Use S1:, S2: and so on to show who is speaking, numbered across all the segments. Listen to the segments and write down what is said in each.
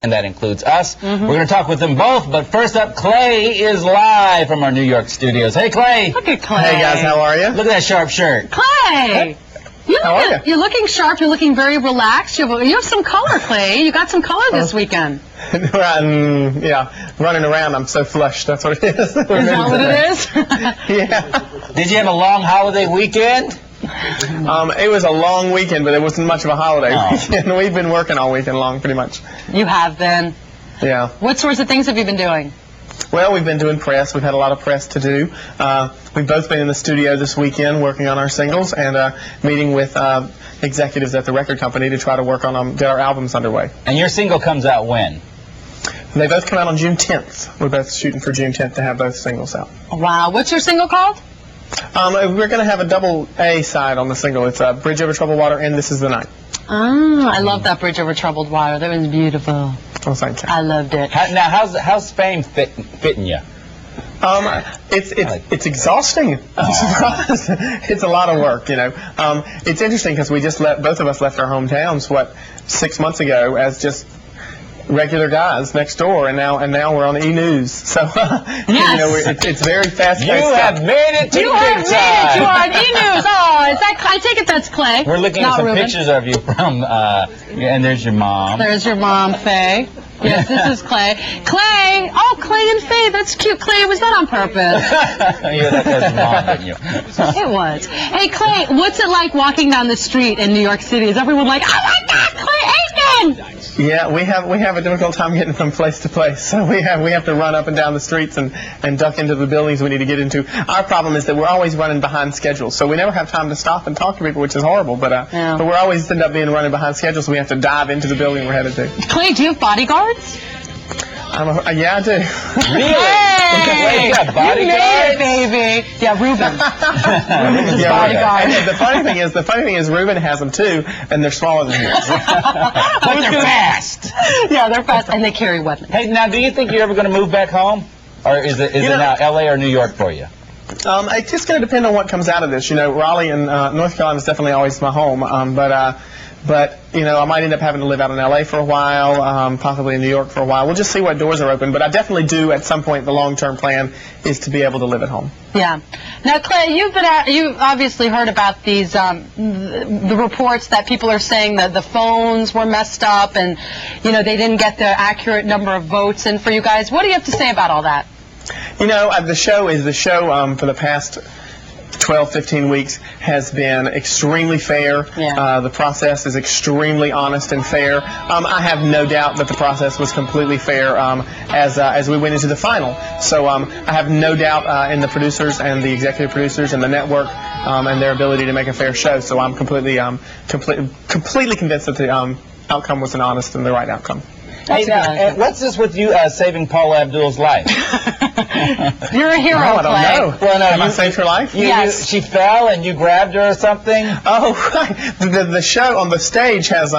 S1: and that includes us. We're going to talk with them both, but first up, Clay is live from our New York studios. Hey, Clay.
S2: Look at Clay.
S3: Hey, guys, how are you?
S1: Look at that sharp shirt.
S2: Clay! You're looking sharp. You're looking very relaxed. You have some color, Clay. You got some color this weekend.
S3: Yeah, running around. I'm so flushed. That's what it is.
S2: Is that what it is?
S3: Yeah.
S1: Did you have a long holiday weekend?
S3: It was a long weekend, but it wasn't much of a holiday weekend. We've been working all weekend long, pretty much.
S2: You have been.
S3: Yeah.
S2: What sorts of things have you been doing?
S3: Well, we've been doing press. We've had a lot of press to do. We've both been in the studio this weekend working on our singles and meeting with executives at the record company to try to work on get our albums underway.
S1: And your single comes out when?
S3: They both come out on June 10th. We're both shooting for June 10th to have both singles out.
S2: Wow. What's your single called?
S3: We're going to have a double A side on the single. It's Bridge Over Troubled Water and This Is the Night.
S2: Oh, I love that Bridge Over Troubled Water. That was beautiful.
S3: Oh, thank you.
S2: I loved it.
S1: Now, how's fame fitting you?
S3: It's exhausting. It's a lot of work, you know. It's interesting because both of us left our hometowns 6 months ago as just regular guys next door, and now we're on E! News. So
S2: yes.
S3: You know, it's very fast-paced.
S1: You have made it to
S2: you have made it to our E! News. Oh, is that? I take it that's Clay.
S1: We're looking at some pictures of you from, and there's your mom.
S2: There's your mom, Faye. Yes, this is Clay. Clay! Oh, Clay and Faye. That's cute. Clay, was that on purpose?
S1: Yeah, that was mom, didn't you?
S2: It was. Hey, Clay, what's it like walking down the street in New York City? Is everyone like, oh my God, Clay Aiken!
S3: Yeah, we have a difficult time getting from place to place. So we have to run up and down the streets and duck into the buildings we need to get into. Our problem is that we're always running behind schedule, so we never have time to stop and talk to people, which is horrible. But we're always end up being running behind schedule, so we have to dive into the building we're headed to.
S2: Clay, do you have bodyguards?
S3: Yeah, I do.
S1: Really?
S2: Hey!
S1: You got bodyguards?
S2: Baby. Yeah, Ruben. Ruben's his bodyguard.
S3: And the funny thing is, Ruben has them too, and they're smaller than his.
S1: But they're fast.
S2: Yeah, they're fast, and they carry weapons.
S1: Hey, now, do you think you're ever going to move back home, or is it now L.A. or New York for you?
S3: It's just going to depend on what comes out of this. You know, Raleigh and North Carolina is definitely always my home, but you know, I might end up having to live out in L.A. for a while, possibly in New York for a while. We'll just see what doors are open. But I definitely do, at some point, the long-term plan is to be able to live at home.
S2: Yeah. Now, Clay, you've obviously heard about these the reports that people are saying that the phones were messed up and, you know, they didn't get the accurate number of votes in for you guys. What do you have to say about all that?
S3: You know, the show for the past 12, 15 weeks has been extremely fair.
S2: Yeah.
S3: The process is extremely honest and fair. I have no doubt that the process was completely fair as we went into the final. So I have no doubt in the producers and the executive producers and the network and their ability to make a fair show. So I'm completely convinced that the outcome was an honest and the right outcome.
S1: Hey, now, what's this with you saving Paula Abdul's life?
S2: You're a hero,
S3: I don't
S2: Clay.
S3: know.
S1: Well, no,
S3: I saved her life?
S2: Yes.
S1: She fell and you grabbed her or something?
S3: Oh, right. The show on the stage has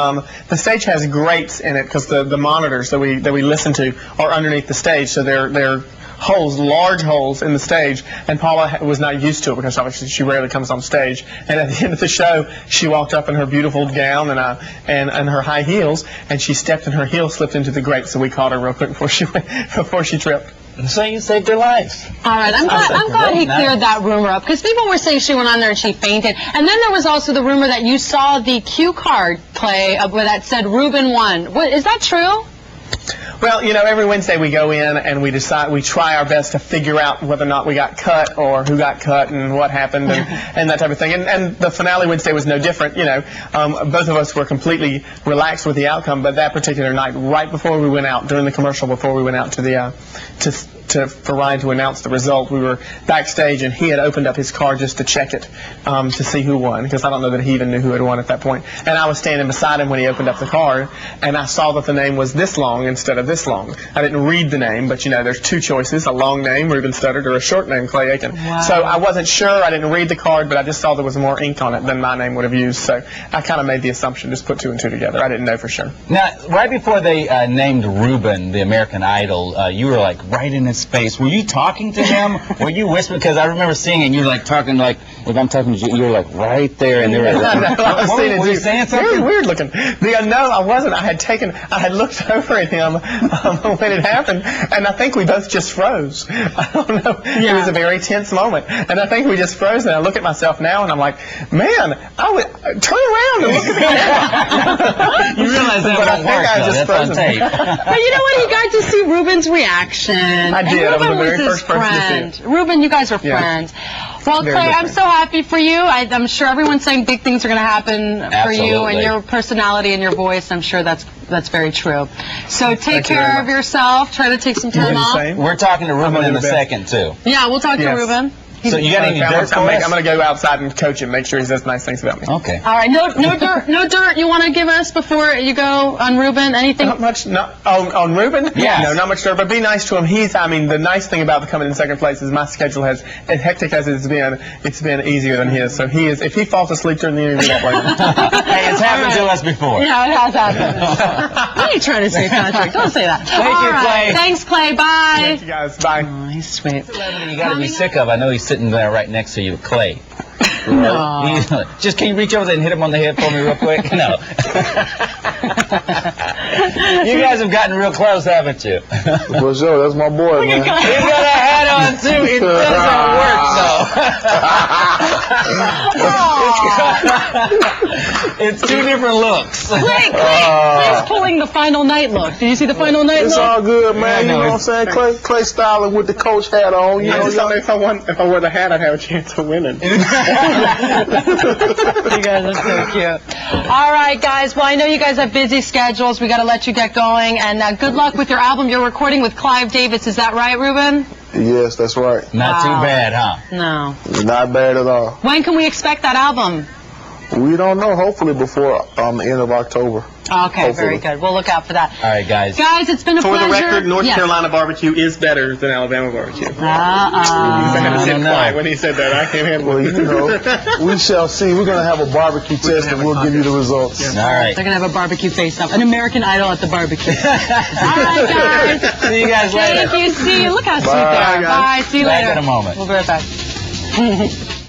S3: grates in it because the monitors that we listen to are underneath the stage, so they're holes, large holes in the stage, and Paula was not used to it because obviously she rarely comes on stage. And at the end of the show, she walked up in her beautiful gown and her high heels, and she stepped and her heel slipped into the grate. So we caught her real quick before she tripped.
S1: So you saved her life.
S2: All right, I'm glad he cleared that rumor up because people were saying she went on there and she fainted. And then there was also the rumor that you saw the cue card play that said Ruben won. Is that true?
S3: Well, you know, every Wednesday we go in and we try our best to figure out whether or not we got cut or who got cut and what happened and that type of thing. And the finale Wednesday was no different. You know, both of us were completely relaxed with the outcome, but that particular night, right before we went out, during the commercial, before we went out to the for Ryan to announce the result, we were backstage and he had opened up his car just to check it to see who won, because I don't know that he even knew who had won at that point. And I was standing beside him when he opened up the card, and I saw that the name was this long instead of this long. I didn't read the name, but you know, there's two choices: a long name, Ruben Studdard, or a short name, Clay Aiken.
S2: Wow.
S3: So I wasn't sure. I didn't read the card, but I just saw there was more ink on it than my name would have used. So I kind of made the assumption, just put two and two together. I didn't know for sure.
S1: Now, right before they named Ruben the American Idol, you were like right in his space. Were you talking to him? Were you whispering? Because I remember seeing it, and you were like talking like, if I'm talking to you, you were like right there, and they were like, were you saying something?
S3: Very weird looking. No, I wasn't. I had looked over at him when it happened, and I think we both just froze. I don't know. It was a very tense moment, and I think we just froze, and I look at myself now, and I'm like, man, I would turn around and look at me.
S1: You realize that
S3: But I
S1: won't
S3: think
S1: work,
S3: I
S1: though.
S3: just
S1: That's on
S3: frozen.
S1: tape.
S2: But you know what? You got to see Ruben's reaction.
S3: I did.
S2: And
S3: I was
S2: Ruben
S3: the very
S2: his
S3: first person to see
S2: friend.
S3: it.
S2: Ruben, you guys are
S3: Yeah.
S2: friends. Well,
S3: Very
S2: Clay,
S3: good
S2: I'm
S3: friend.
S2: so happy for you. I'm sure everyone's saying big things are going to happen for you and
S1: Absolutely.
S2: your personality and your voice. I'm sure that's very true. So take
S3: Thank you
S2: care
S3: very
S2: of yourself. Try to take some
S3: You
S2: time
S3: do the
S2: off.
S3: same?
S1: We're talking to Ruben
S3: gonna
S1: in
S3: do
S1: a
S3: the best.
S1: second, too.
S2: Yeah, we'll talk to
S3: Yes.
S2: Ruben.
S1: So you got any dirt for
S3: I'm
S1: us?
S3: going to go outside and coach him, make sure he says nice things about me.
S1: Okay.
S2: All right, no dirt, no dirt. You want to give us before you go on Ruben? Anything?
S3: Not much, on Ruben?
S1: Yes.
S3: No, not much dirt, but be nice to him. The nice thing about coming in second place is my schedule as hectic as it's been easier than his. So if he falls asleep during the interview, don't blame him.
S1: Hey, it's happened to us before.
S2: Yeah, it has happened. What are you trying to say, Patrick? Don't say that.
S1: Thank
S2: All
S1: you,
S2: right.
S1: Clay.
S2: Thanks, Clay. Bye.
S3: Thank you guys. Bye.
S2: Oh, he's sweet.
S1: You got to be sick of. I know he's sitting there right next to you, Clay.
S2: No.
S1: Just can you reach over there and hit him on the head for me real quick? No. You guys have gotten real close, haven't you?
S4: For sure, that's my boy, man.
S1: He's got a hat on too. It doesn't work though. It's two different looks.
S2: Clay's pulling the final night look. Did you see the final night
S4: It's
S2: look?
S4: all good, man.
S1: Yeah,
S4: You
S1: no,
S4: know what I'm
S1: it's-
S4: saying? Clay styling with the coach hat on. You
S3: I
S4: know,
S3: just don't know if I wore the hat, I'd have a chance of winning.
S2: You guys are so cute. All right, guys. Well, I know you guys have busy schedules. We got to let you get going. And good luck with your album. You're recording with Clive Davis. Is that right, Ruben?
S4: Yes, that's right.
S1: Not
S2: Wow.
S1: too bad, huh?
S2: No.
S4: Not bad at all.
S2: When can we expect that album?
S4: We don't know. Hopefully before the end of October.
S2: Okay,
S4: Hopefully.
S2: very good. We'll look out for that.
S1: All right, guys.
S2: Guys, it's been a
S3: For the
S2: pleasure.
S3: record, North
S2: Yes.
S3: Carolina barbecue is better than Alabama barbecue. I had to sit
S1: no.
S3: quiet when he said that. I can't handle
S4: Well,
S3: it.
S4: you know, we shall see. We're going to have a barbecue test and we'll give you the results.
S1: All right.
S2: They're going to have a barbecue face-up. An American Idol at the barbecue. All right, guys.
S1: See you guys later.
S2: Thank you. See you. Look how sweet they
S4: Bye,
S2: are.
S3: guys.
S2: Bye. See you
S1: Back
S2: later.
S1: in a moment.
S2: We'll be right back.